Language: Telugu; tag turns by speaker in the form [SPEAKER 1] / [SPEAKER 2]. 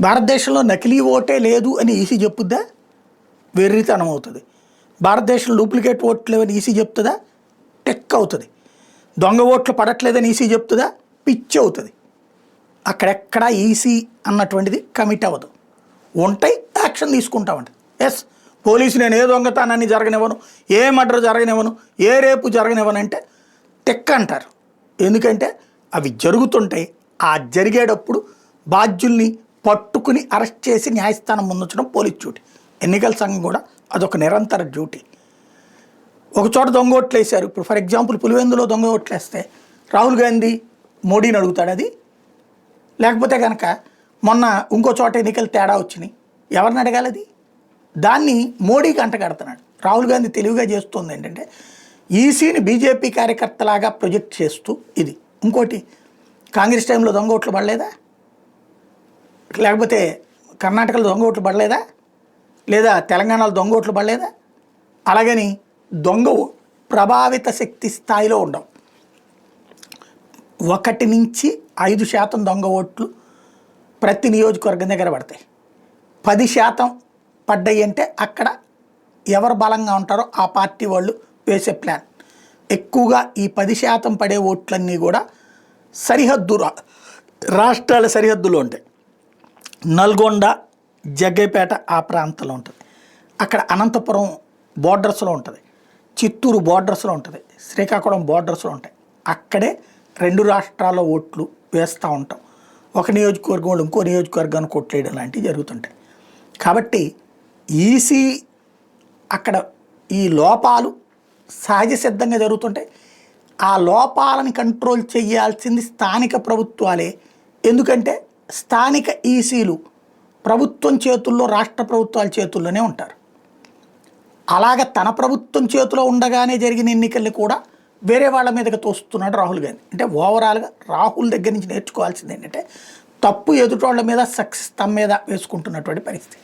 [SPEAKER 1] భారతదేశంలో నకిలీ ఓటే లేదు అని ఈసీ చెప్పుద్దా? వెర్రితనం అవుతుంది. భారతదేశంలో డూప్లికేట్ ఓట్లు లేవని ఈసీ చెప్తుందా? టెక్ అవుతుంది. దొంగ ఓట్లు పడట్లేదని ఈసీ చెప్తుందా? పిచ్చి అవుతుంది. అక్కడెక్కడా ఈసీ అన్నటువంటిది కమిట్ అవ్వదు. ఉంటాయి, యాక్షన్ తీసుకుంటామండి. ఎస్, పోలీసు నేను ఏ దొంగతనాన్ని జరగనివ్వను, ఏ మర్డర్ జరగనివ్వను, ఏ రేపు జరగనివ్వను అంటే టెక్ అంటారు. ఎందుకంటే అవి జరుగుతుంటాయి. ఆ జరిగేటప్పుడు బాధ్యుల్ని పట్టుకుని అరెస్ట్ చేసి న్యాయస్థానం ముందుంచడం పోలీస్ డ్యూటీ. ఎన్నికల సంఘం కూడా అదొక నిరంతర డ్యూటీ. ఒక చోట దొంగ ఓట్లు వేశారు. ఇప్పుడు ఫర్ ఎగ్జాంపుల్ పులివెందులో దొంగ ఓట్లు వేస్తే రాహుల్ గాంధీ మోడీని అడుగుతాడు అది. లేకపోతే కనుక మొన్న ఇంకో చోట ఎన్నికలు తేడా వచ్చినాయి, ఎవరిని అడగాలి అది? దాన్ని మోడీకి అంటగడుతున్నాడు. రాహుల్ గాంధీ తెలివిగా చేస్తుంది ఏంటంటే ఈసీని బీజేపీ కార్యకర్తలాగా ప్రొజెక్ట్ చేస్తూ ఇది. ఇంకోటి, కాంగ్రెస్ టైంలో దొంగ ఓట్లు పడలేదా? లేకపోతే కర్ణాటకలో దొంగ ఓట్లు పడలేదా? లేదా తెలంగాణలో దొంగ ఓట్లు పడలేదా? అలాగని దొంగ ప్రభావిత శక్తి స్థాయిలో ఉండవు. 1 నుంచి 5% దొంగ ఓట్లు ప్రతి నియోజకవర్గం దగ్గర పడతాయి. 10% పడ్డాయి అంటే అక్కడ ఎవరు బలంగా ఉంటారో ఆ పార్టీ వాళ్ళు వేసే ప్లాన్. ఎక్కువగా ఈ 10% పడే ఓట్లన్నీ కూడా సరిహద్దు రాష్ట్రాల సరిహద్దులో ఉంటాయి. నల్గొండ, జగ్గైపేట ఆ ప్రాంతంలో ఉంటుంది. అక్కడ అనంతపురం బోర్డర్స్లో ఉంటుంది, చిత్తూరు బోర్డర్స్లో ఉంటుంది, శ్రీకాకుళం బోర్డర్స్లో ఉంటాయి. అక్కడే 2 రాష్ట్రాల ఓట్లు వేస్తూ ఉంటాం. ఒక నియోజకవర్గం వాళ్ళు ఇంకో నియోజకవర్గాన్ని కొట్లేయడం లాంటివి జరుగుతుంటాయి. కాబట్టి ఈసీ అక్కడ ఈ లోపాలు సహజ సిద్ధంగా జరుగుతుంటాయి. ఆ లోపాలని కంట్రోల్ చేయాల్సింది స్థానిక ప్రభుత్వాలే. ఎందుకంటే స్థానిక ఈసీలు ప్రభుత్వం చేతుల్లో, రాష్ట్ర ప్రభుత్వాల చేతుల్లోనే ఉంటారు. అలాగ తన ప్రభుత్వం చేతిలో ఉండగానే జరిగిన ఎన్నికల్ని కూడా వేరే వాళ్ళ మీదకి తోస్తున్నాడు రాహుల్ గాంధీ. అంటే ఓవరాల్గా రాహుల్ దగ్గర నుంచి నేర్చుకోవాల్సింది ఏంటంటే తప్పు ఎదుటోళ్ళ మీద, సక్సెస్ తమ మీద వేసుకుంటున్నటువంటి పరిస్థితి.